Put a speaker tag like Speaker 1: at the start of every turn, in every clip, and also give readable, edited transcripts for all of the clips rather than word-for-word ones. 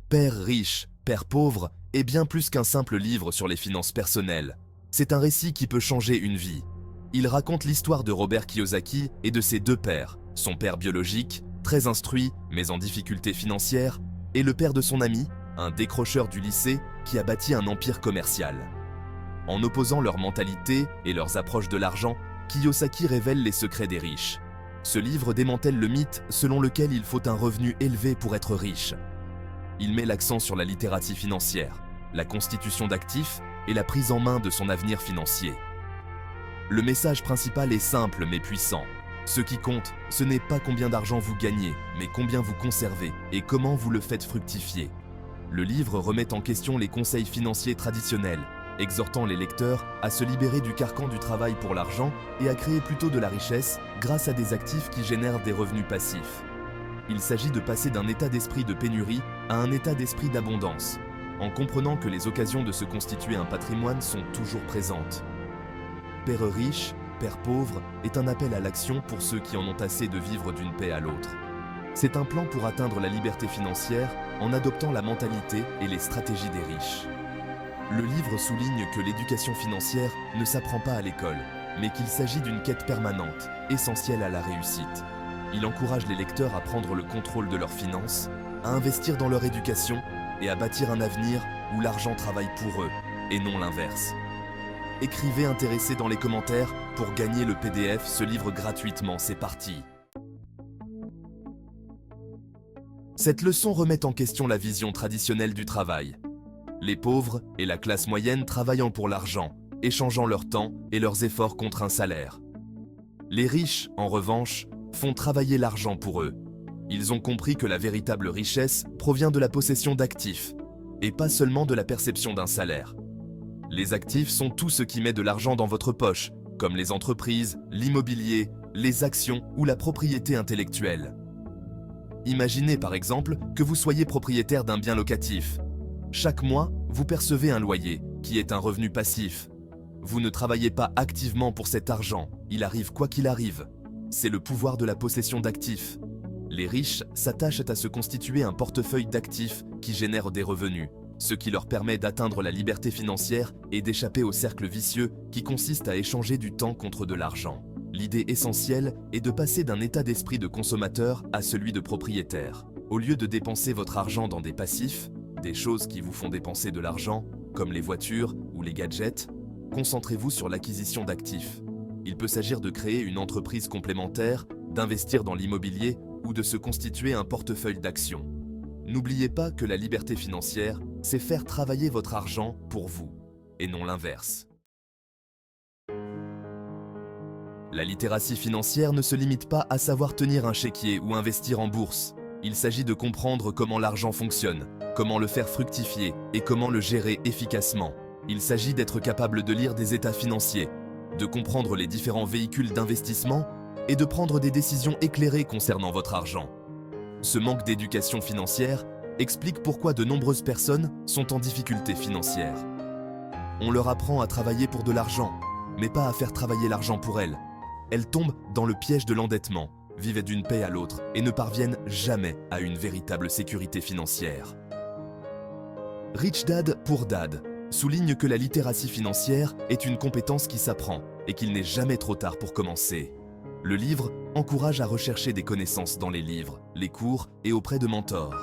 Speaker 1: Père riche, Père pauvre est bien plus qu'un simple livre sur les finances personnelles. C'est un récit qui peut changer une vie. Il raconte l'histoire de Robert Kiyosaki et de ses deux pères, son père biologique, très instruit mais en difficulté financière, et le père de son ami, un décrocheur du lycée qui a bâti un empire commercial. En opposant leur mentalité et leurs approches de l'argent, Kiyosaki révèle les secrets des riches. Ce livre démantèle le mythe selon lequel il faut un revenu élevé pour être riche. Il met l'accent sur la littératie financière, la constitution d'actifs et la prise en main de son avenir financier. Le message principal est simple mais puissant. Ce qui compte, ce n'est pas combien d'argent vous gagnez, mais combien vous conservez et comment vous le faites fructifier. Le livre remet en question les conseils financiers traditionnels, exhortant les lecteurs à se libérer du carcan du travail pour l'argent et à créer plutôt de la richesse grâce à des actifs qui génèrent des revenus passifs. Il s'agit de passer d'un état d'esprit de pénurie à un état d'esprit d'abondance, en comprenant que les occasions de se constituer un patrimoine sont toujours présentes. Père riche, Père pauvre est un appel à l'action pour ceux qui en ont assez de vivre d'une paix à l'autre. C'est un plan pour atteindre la liberté financière en adoptant la mentalité et les stratégies des riches. Le livre souligne que l'éducation financière ne s'apprend pas à l'école, mais qu'il s'agit d'une quête permanente, essentielle à la réussite. Il encourage les lecteurs à prendre le contrôle de leurs finances, à investir dans leur éducation et à bâtir un avenir où l'argent travaille pour eux, et non l'inverse. Écrivez intéressé dans les commentaires pour gagner le PDF Ce livre gratuitement, c'est parti. Cette leçon remet en question la vision traditionnelle du travail. Les pauvres et la classe moyenne travaillant pour l'argent, échangeant leur temps et leurs efforts contre un salaire. Les riches, en revanche, font travailler l'argent pour eux. Ils ont compris que la véritable richesse provient de la possession d'actifs, et pas seulement de la perception d'un salaire. Les actifs sont tout ce qui met de l'argent dans votre poche, comme les entreprises, l'immobilier, les actions ou la propriété intellectuelle. Imaginez par exemple que vous soyez propriétaire d'un bien locatif. Chaque mois, vous percevez un loyer, qui est un revenu passif. Vous ne travaillez pas activement pour cet argent, il arrive quoi qu'il arrive. C'est le pouvoir de la possession d'actifs. Les riches s'attachent à se constituer un portefeuille d'actifs qui génère des revenus, ce qui leur permet d'atteindre la liberté financière et d'échapper au cercle vicieux qui consiste à échanger du temps contre de l'argent. L'idée essentielle est de passer d'un état d'esprit de consommateur à celui de propriétaire. Au lieu de dépenser votre argent dans des passifs, des choses qui vous font dépenser de l'argent, comme les voitures ou les gadgets, concentrez-vous sur l'acquisition d'actifs. Il peut s'agir de créer une entreprise complémentaire, d'investir dans l'immobilier ou de se constituer un portefeuille d'actions. N'oubliez pas que la liberté financière, c'est faire travailler votre argent pour vous, et non l'inverse. La littératie financière ne se limite pas à savoir tenir un chéquier ou investir en bourse. Il s'agit de comprendre comment l'argent fonctionne, comment le faire fructifier et comment le gérer efficacement. Il s'agit d'être capable de lire des états financiers, de comprendre les différents véhicules d'investissement et de prendre des décisions éclairées concernant votre argent. Ce manque d'éducation financière explique pourquoi de nombreuses personnes sont en difficulté financière. On leur apprend à travailler pour de l'argent, mais pas à faire travailler l'argent pour elles. Elles tombent dans le piège de l'endettement, vivent d'une paix à l'autre et ne parviennent jamais à une véritable sécurité financière. Rich Dad Poor Dad souligne que la littératie financière est une compétence qui s'apprend et qu'il n'est jamais trop tard pour commencer. Le livre encourage à rechercher des connaissances dans les livres, les cours et auprès de mentors.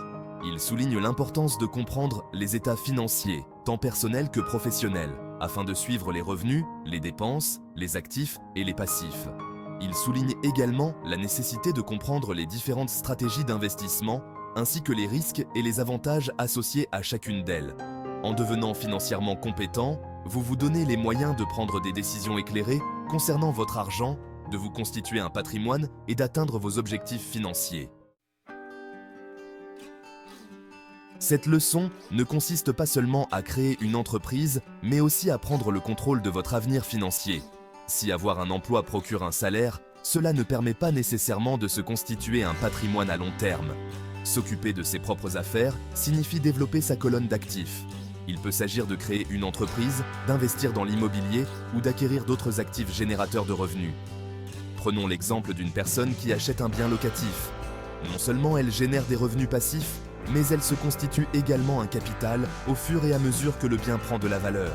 Speaker 1: Il souligne l'importance de comprendre les états financiers, tant personnels que professionnels, afin de suivre les revenus, les dépenses, les actifs et les passifs. Il souligne également la nécessité de comprendre les différentes stratégies d'investissement ainsi que les risques et les avantages associés à chacune d'elles. En devenant financièrement compétent, vous vous donnez les moyens de prendre des décisions éclairées concernant votre argent, de vous constituer un patrimoine et d'atteindre vos objectifs financiers. Cette leçon ne consiste pas seulement à créer une entreprise, mais aussi à prendre le contrôle de votre avenir financier. Si avoir un emploi procure un salaire, cela ne permet pas nécessairement de se constituer un patrimoine à long terme. S'occuper de ses propres affaires signifie développer sa colonne d'actifs. Il peut s'agir de créer une entreprise, d'investir dans l'immobilier ou d'acquérir d'autres actifs générateurs de revenus. Prenons l'exemple d'une personne qui achète un bien locatif. Non seulement elle génère des revenus passifs, mais elle se constitue également un capital au fur et à mesure que le bien prend de la valeur.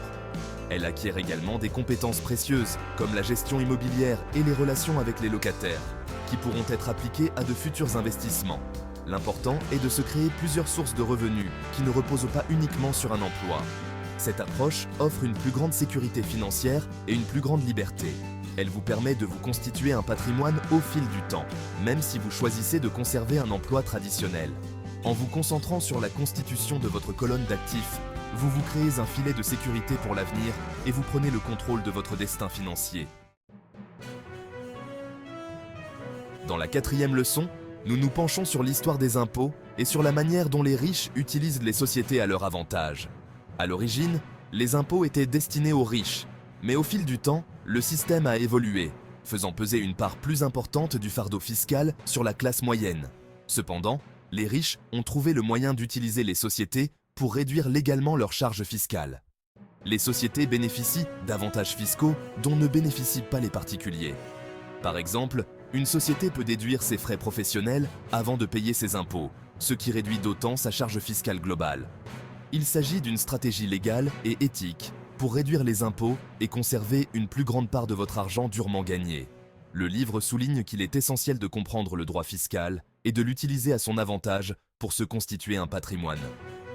Speaker 1: Elle acquiert également des compétences précieuses, comme la gestion immobilière et les relations avec les locataires, qui pourront être appliquées à de futurs investissements. L'important est de se créer plusieurs sources de revenus qui ne reposent pas uniquement sur un emploi. Cette approche offre une plus grande sécurité financière et une plus grande liberté. Elle vous permet de vous constituer un patrimoine au fil du temps, même si vous choisissez de conserver un emploi traditionnel. En vous concentrant sur la constitution de votre colonne d'actifs, vous vous créez un filet de sécurité pour l'avenir et vous prenez le contrôle de votre destin financier. Dans la 4e leçon, nous nous penchons sur l'histoire des impôts et sur la manière dont les riches utilisent les sociétés à leur avantage. À l'origine, les impôts étaient destinés aux riches, mais au fil du temps, le système a évolué, faisant peser une part plus importante du fardeau fiscal sur la classe moyenne. Cependant, les riches ont trouvé le moyen d'utiliser les sociétés pour réduire légalement leurs charges fiscales. Les sociétés bénéficient d'avantages fiscaux dont ne bénéficient pas les particuliers. Par exemple, une société peut déduire ses frais professionnels avant de payer ses impôts, ce qui réduit d'autant sa charge fiscale globale. Il s'agit d'une stratégie légale et éthique pour réduire les impôts et conserver une plus grande part de votre argent durement gagné. Le livre souligne qu'il est essentiel de comprendre le droit fiscal et de l'utiliser à son avantage pour se constituer un patrimoine.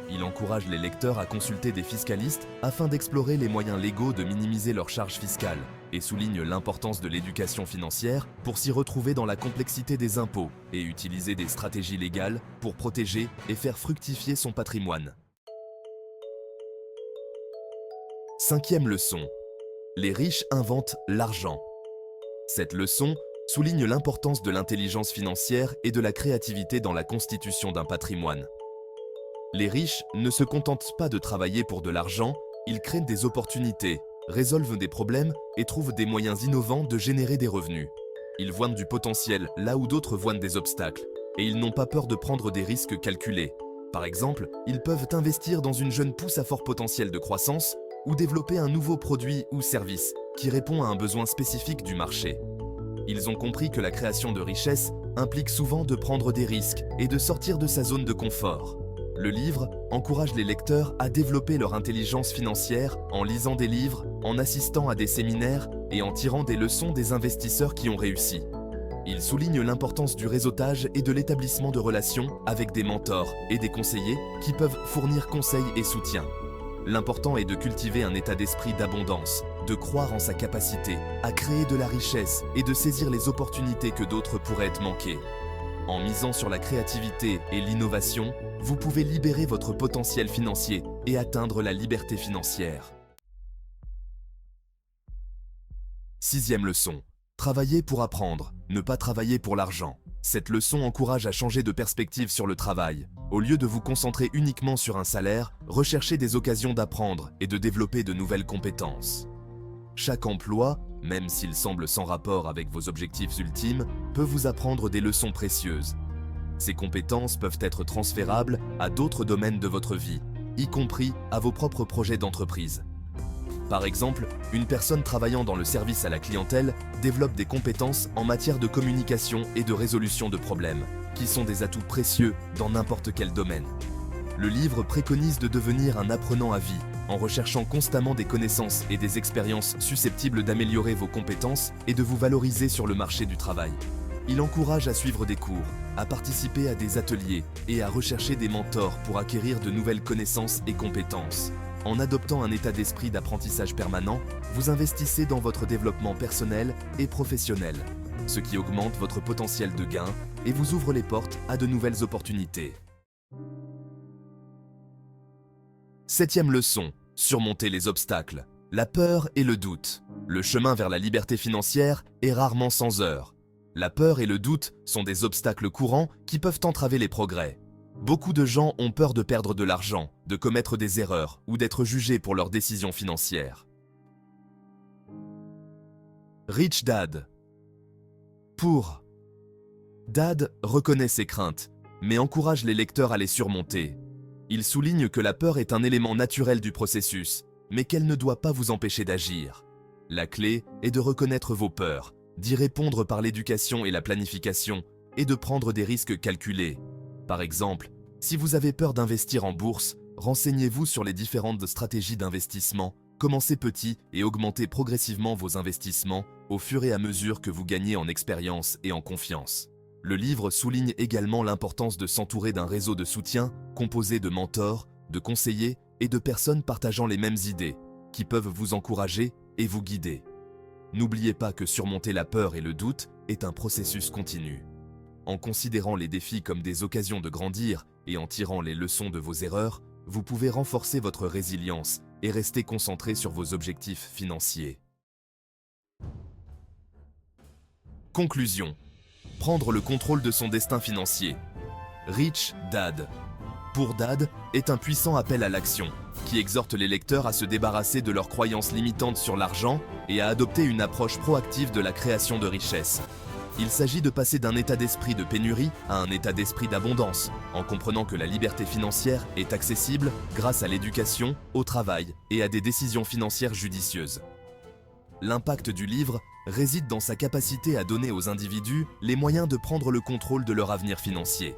Speaker 1: Il encourage les lecteurs à consulter des fiscalistes afin d'explorer les moyens légaux de minimiser leurs charges fiscales et souligne l'importance de l'éducation financière pour s'y retrouver dans la complexité des impôts et utiliser des stratégies légales pour protéger et faire fructifier son patrimoine. 5e leçon. Les riches inventent l'argent. Cette leçon souligne l'importance de l'intelligence financière et de la créativité dans la constitution d'un patrimoine. Les riches ne se contentent pas de travailler pour de l'argent, ils créent des opportunités, résolvent des problèmes et trouvent des moyens innovants de générer des revenus. Ils voient du potentiel là où d'autres voient des obstacles, et ils n'ont pas peur de prendre des risques calculés. Par exemple, ils peuvent investir dans une jeune pousse à fort potentiel de croissance ou développer un nouveau produit ou service qui répond à un besoin spécifique du marché. Ils ont compris que la création de richesses implique souvent de prendre des risques et de sortir de sa zone de confort. Le livre encourage les lecteurs à développer leur intelligence financière en lisant des livres, en assistant à des séminaires et en tirant des leçons des investisseurs qui ont réussi. Il souligne l'importance du réseautage et de l'établissement de relations avec des mentors et des conseillers qui peuvent fournir conseils et soutien. L'important est de cultiver un état d'esprit d'abondance, de croire en sa capacité à créer de la richesse et de saisir les opportunités que d'autres pourraient manquer. En misant sur la créativité et l'innovation, vous pouvez libérer votre potentiel financier et atteindre la liberté financière. 6e leçon. Travailler pour apprendre, ne pas travailler pour l'argent. Cette leçon encourage à changer de perspective sur le travail. Au lieu de vous concentrer uniquement sur un salaire, recherchez des occasions d'apprendre et de développer de nouvelles compétences. Chaque emploi, même s'il semble sans rapport avec vos objectifs ultimes, peut vous apprendre des leçons précieuses. Ces compétences peuvent être transférables à d'autres domaines de votre vie, y compris à vos propres projets d'entreprise. Par exemple, une personne travaillant dans le service à la clientèle développe des compétences en matière de communication et de résolution de problèmes, qui sont des atouts précieux dans n'importe quel domaine. Le livre préconise de devenir un apprenant à vie, en recherchant constamment des connaissances et des expériences susceptibles d'améliorer vos compétences et de vous valoriser sur le marché du travail. Il encourage à suivre des cours, à participer à des ateliers et à rechercher des mentors pour acquérir de nouvelles connaissances et compétences. En adoptant un état d'esprit d'apprentissage permanent, vous investissez dans votre développement personnel et professionnel, ce qui augmente votre potentiel de gain et vous ouvre les portes à de nouvelles opportunités. 7e leçon. Surmonter les obstacles. La peur et le doute. Le chemin vers la liberté financière est rarement sans heurts. La peur et le doute sont des obstacles courants qui peuvent entraver les progrès. Beaucoup de gens ont peur de perdre de l'argent, de commettre des erreurs ou d'être jugés pour leurs décisions financières. Rich Dad. Pour Dad reconnaît ses craintes, mais encourage les lecteurs à les surmonter. Il souligne que la peur est un élément naturel du processus, mais qu'elle ne doit pas vous empêcher d'agir. La clé est de reconnaître vos peurs, d'y répondre par l'éducation et la planification, et de prendre des risques calculés. Par exemple, Si vous avez peur d'investir en bourse, renseignez-vous sur les différentes stratégies d'investissement. Commencez petit et augmentez progressivement vos investissements au fur et à mesure que vous gagnez en expérience et en confiance. Le livre souligne également l'importance de s'entourer d'un réseau de soutien composé de mentors, de conseillers et de personnes partageant les mêmes idées, qui peuvent vous encourager et vous guider. N'oubliez pas que surmonter la peur et le doute est un processus continu. En considérant les défis comme des occasions de grandir et en tirant les leçons de vos erreurs, vous pouvez renforcer votre résilience et rester concentré sur vos objectifs financiers. Conclusion. Prendre le contrôle de son destin financier. Rich Dad. Poor Dad est un puissant appel à l'action qui exhorte les lecteurs à se débarrasser de leurs croyances limitantes sur l'argent et à adopter une approche proactive de la création de richesse. Il s'agit de passer d'un état d'esprit de pénurie à un état d'esprit d'abondance, en comprenant que la liberté financière est accessible grâce à l'éducation, au travail et à des décisions financières judicieuses. L'impact du livre réside dans sa capacité à donner aux individus les moyens de prendre le contrôle de leur avenir financier.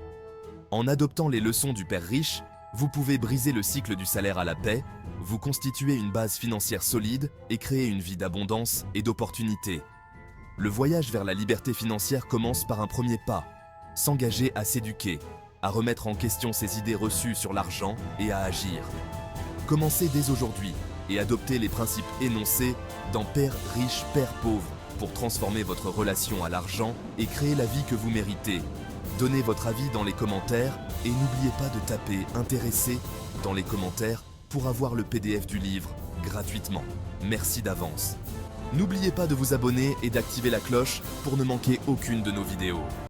Speaker 1: En adoptant les leçons du père riche, vous pouvez briser le cycle du salaire à la paix, vous constituer une base financière solide et créer une vie d'abondance et d'opportunités. Le voyage vers la liberté financière commence par un premier pas, s'engager à s'éduquer, à remettre en question ses idées reçues sur l'argent et à agir. Commencez dès aujourd'hui et adoptez les principes énoncés dans Père riche, Père pauvre pour transformer votre relation à l'argent et créer la vie que vous méritez. Donnez votre avis dans les commentaires et n'oubliez pas de taper « Intéressé » dans les commentaires pour avoir le PDF du livre gratuitement. Merci d'avance. N'oubliez pas de vous abonner et d'activer la cloche pour ne manquer aucune de nos vidéos.